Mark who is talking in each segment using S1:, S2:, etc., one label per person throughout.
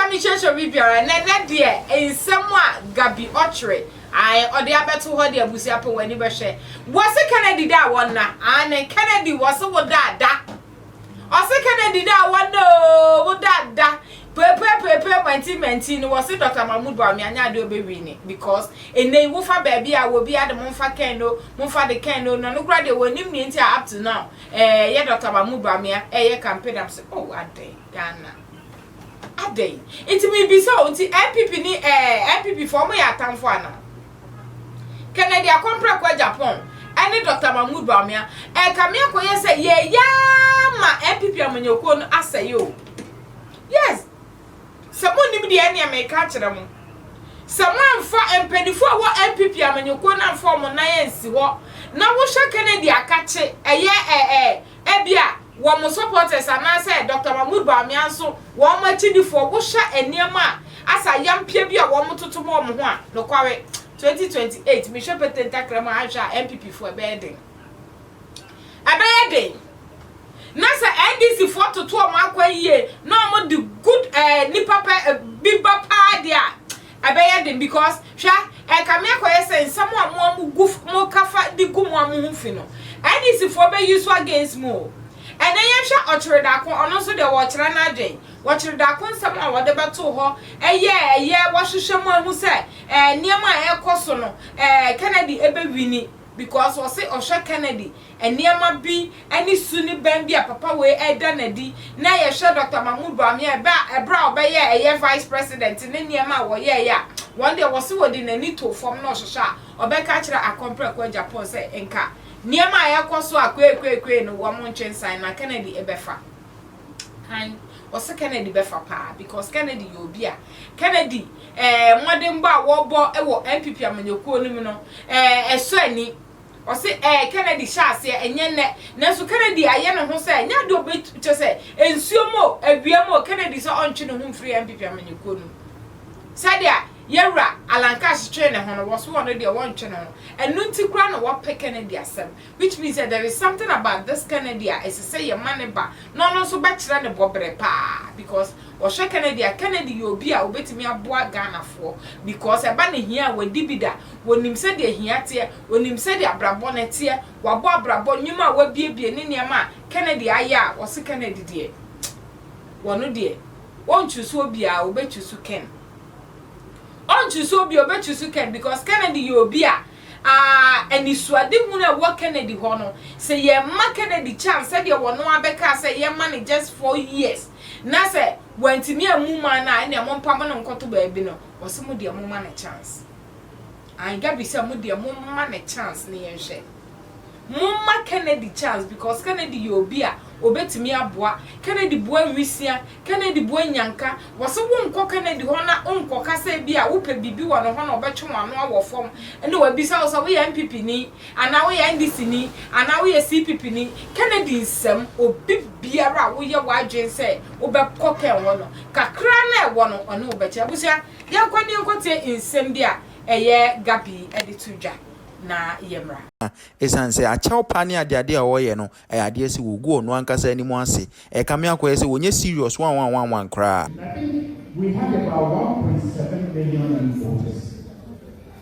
S1: me church of Bibiara, and that dear, in somewhat Gabby Otchere. I or the abeto ho de abusia pe wani be hwe was Kennedy da won na and Kennedy was wo da o se Kennedy da won no wo da pepe 2019 was Dr. Mahmoud Bwaumia anya de obewi ni because enei wo fa ba bia wo bia de monfa ken no monfa de ken no no kura de wonim ni nti up to now ye Dr. Mahmoud Bwaumia ye campaign am say oh adey Ghana adey it me be so nti MPP ni MPP for mo ya tamfo ana Kennedy akompra kwa Agyapong ene Dr. Mahmoud Bwaumia kamia ko ye say ye ya ma MPP amanyoko no asayo yes someone nim de ene America kire mo someone for empedifo wo MPP amanyoko na form na yensi ho na wo hwe Kennedy akache bia wo mo supporters ana say Dr. Mahmoud Bwaumia so wo ma chidifo wo hwe eniema asa yampia bia wo mo totomo mo ho a no kwawe 2028 me shope tentakrama aja MPP for bedding na sa NDC for to makwa yie no mo the good nipa biba pa dia abeyeding because sha kame akoye say someone mo guf mo kafa di gumo mo fi no NDC for be use against mo and then Yamsha Otchere Darko ono so de Otchere na adwen Otchere Darko nsam a wode beto ho eye wahwehwe mu ahu se niema ekoso no Kennedy ebewini because we say ohwe Kennedy niema bi ani suni ban bi papa we eda nadi na ye hwe Dr. Mahmoud Bwaumia ebra obeye vice president ne niema wo ye ya one day we say we di nani to form no hwehwe obeka kire akompre kwa Japan say enka niema yakoso akwe no wo mo ntwensan na Kennedy ebefa kan o Kennedy befa pa because Kennedy yobia Kennedy modern ba wo bo ewo MPP amanyoko nim no eso ani o Kennedy shase enye ne na so Kennedy aye ne ho se nya do be che se ensuomo abiamo Kennedy so ontwe ne ho free MPP amanyoko nim sadia yera alankash train ne hono was one of the one channel and nunti kra no what pick Kennedy asem which means that there is something about this Kennedy as say your money ba no so bachelor ne bobre pa because o she Kennedy you obi a obetimi aboa Ghana for because e ba ne hia we dibida wonim se de hia te wonim se de abrabo ne te wabo abrabo nyuma wa biebie ne niam Kennedy aya o se Kennedy de wono de won chusu obi a obechusu Ken on choose obi obechusu Ken because Kennedy you obi a eni suade hu na wo Kennedy ho no say ye ma Kennedy chance say de wono abeka say ye man just 4 years na say wantimi amuma na ene mo mpam no nkoto ba bi no wo se mo de amuma na chance an Gabby say mo de amuma na chance ne yenhwe mumma Kennedy chance because Kennedy you obi a obetimi aboa Kennedy boa nwisia Kennedy boa nyanka wose wo nko Kennedy ho na onko kasa bi a wo pe bibi wo no ho na obetwe wano awo fom ene wa bisa wo so we MPP ni ana we NDC ni ana we CPP ni Kennedy nsem obi biara wo ye wadwen se wo be koke wo no kakra na e wo no ono obeche abusia ya kwani nkotie nsem bia eye Gabby editudwa na yemra
S2: esanse achaw pani ade a woye no ade si wogu onu ankasa ani mu ase kame akoye se wonye serious 1111 kra.
S3: We have about 1.7 million voters.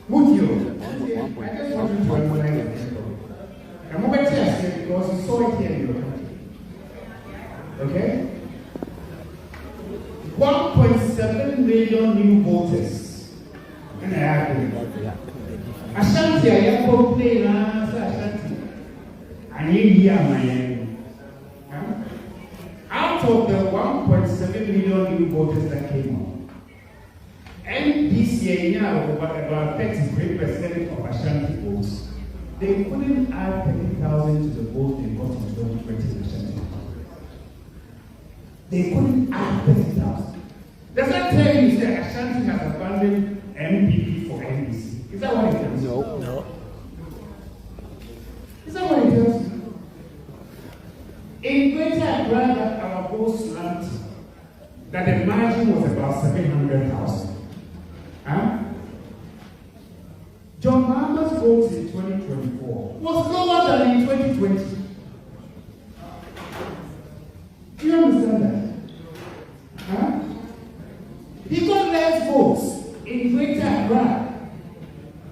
S3: Would you? I just want you to recognize it. I'm over here because you saw it here in your country. Okay? 1.7 million new voters. And I agree. Ashanti Agyapong play na sa Ashanti. Aniya Miami. Out of the 1.7 million new voters that came on, and this year about 33% of Ashanti votes, they couldn't add 30,000 to the vote they got in 2020 Ashanti. They couldn't add 30,000. Does that tell you that Ashanti has abandoned MPP for NDC? Is that what it tells you?
S2: No.
S3: Is that what it tells you? In Greater Accra, that our vote slumped, that the margin was about 700,000. Huh? John Mahamat's votes in 2024 was lower than in 2020. Do you understand that? Huh? He got less votes in Greater Accra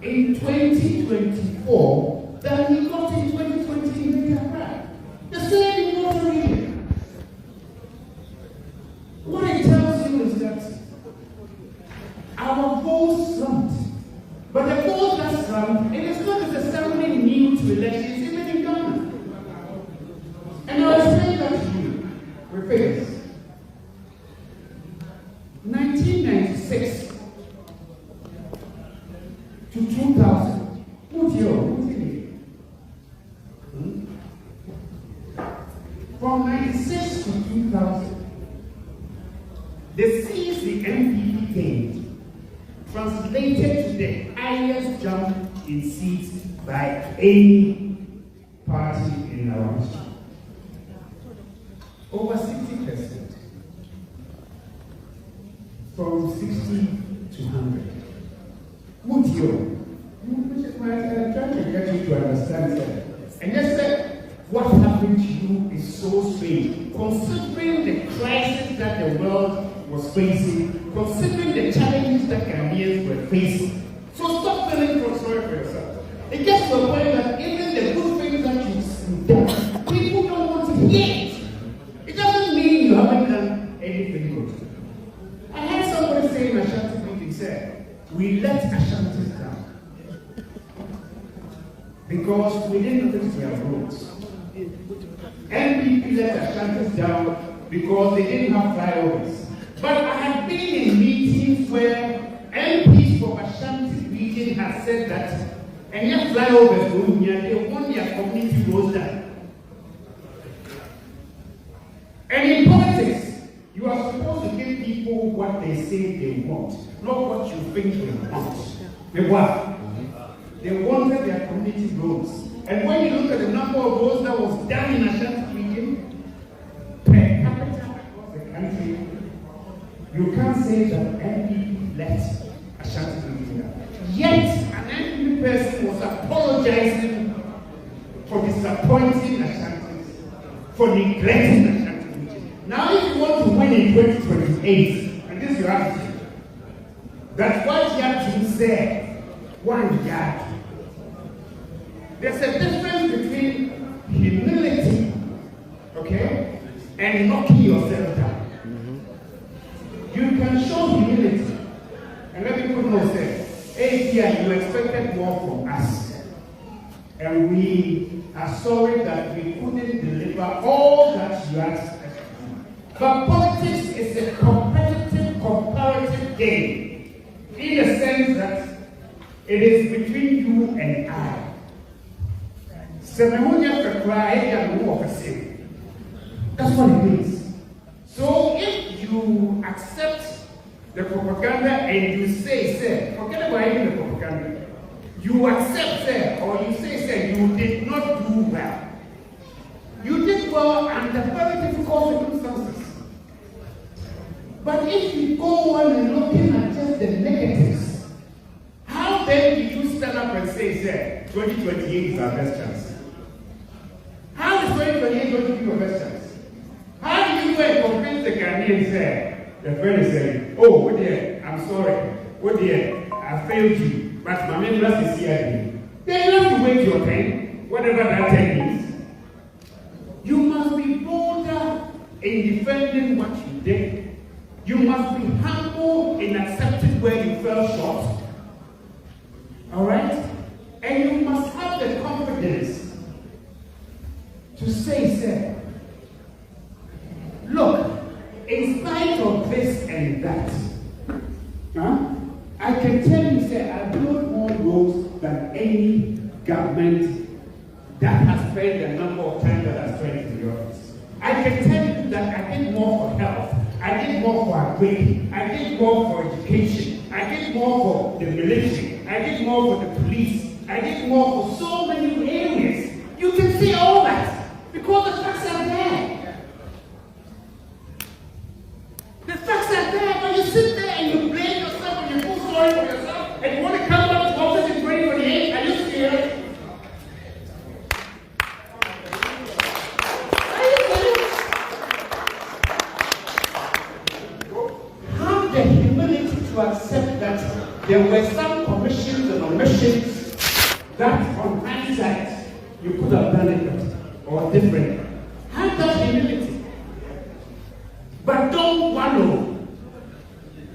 S3: in 2024 than he got in 2020 in Greater Accra. The same in Northern region. What it tells you is that our votes slumped. But the votes that slumped, it is not necessarily new to elections, even in Ghana. And I'll explain that to you with figures. 1996 to 2000. Who's here? From 96 to 2000, the seats the MPP gained translated to the highest jump in seats by any party in our history. Over 60%. From 60 to 100. Mutio. Which is why I'm trying to get you to understand that. And just said, what happened to you is so strange. Considering the crisis that the world was facing, considering the challenges that Ghanaians were facing. So stop feeling sorry for yourself. It gets to a point that even the good things that you've done, people don't want to hear it. It doesn't mean you haven't done anything good. I had somebody say in Ashanti meeting, said, we let Ashantis down because we didn't fix their roads. NPP let Ashantis down because they didn't have flyovers. But I have been in meetings where MPs from Ashanti region have said that, and yet flyovers, they want their community roads done. And in politics, you are supposed to give people what they say they want, not what you think they want. They what? They wanted their community roads. And when you look at the number of roads that was done in Ashanti region, per capita across the country, you can't say that NPP let Ashanti region down. Yet, an NPP person was apologizing for disappointing Ashantis, for neglecting Ashanti. Now, if you want to win in 2028, and this is your attitude, that's what you have to say. One yard. There's a difference between humility, okay, and knocking yourself down. You can show humility, and let me put no say, hey, dear, you expected more from us, and we are sorry that we couldn't deliver all that you asked. But politics is a competitive, comparative game, in the sense that it is between you and I. That's what it means. So if you accept the propaganda and you say, forget about even the propaganda, you accept, or you say, you did not do well. You did well under very difficult circumstances. But if you go on and looking at just the negatives, how then do you stand up and say, 2028 is our best chance? How is 2028 going to be your best chance? How do you go and convince the Ghanaians, the friend is saying, oh, oh dear, I'm sorry. Oh dear, I failed you. But my members is here again. Then you have to wait your time, whatever that time is. You must be bolder in defending what you did. You must be humble in accepting where you fell short. All right? And you must have the confidence to say, look, in spite of this and that, I can tell you, I built more roads than any government that has spent the number of times that has spent in the office. I can tell you that I did more for health. I did more for agri. I did more for education. I did more for the military. I did more for the police. I did more for so many areas. You can see all that because the facts are there. The facts are there, but you sit there and you blame yourself and you feel sorry for yourself and you want to come back to office in 2028. Are you scared? The humility to accept that there were some commissions and omissions that on hindsight you could have done it better or differently. Have that humility. But don't wallow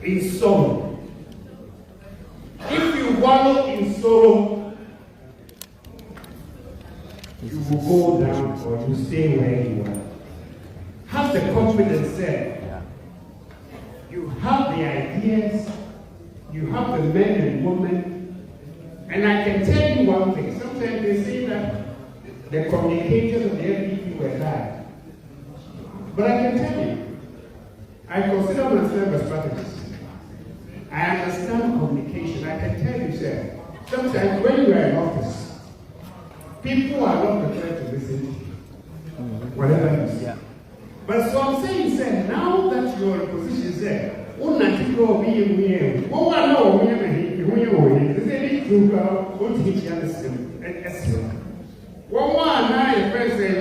S3: in sorrow. If you wallow in sorrow, you will go down or you stay where you are. Have the confidence there. You have the ideas, you have the men and women, and I can tell you one thing. Sometimes they say that the communicators of the FDP were bad. But I can tell you, I consider myself a strategist. I understand communication. I can tell you, sir, sometimes when you are in office, people are not prepared to listen to you, whatever you say. But so I'm saying, sir, now that you're in position, sir, what not to go be in what I know, we have a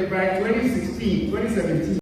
S3: by 2016, 2017.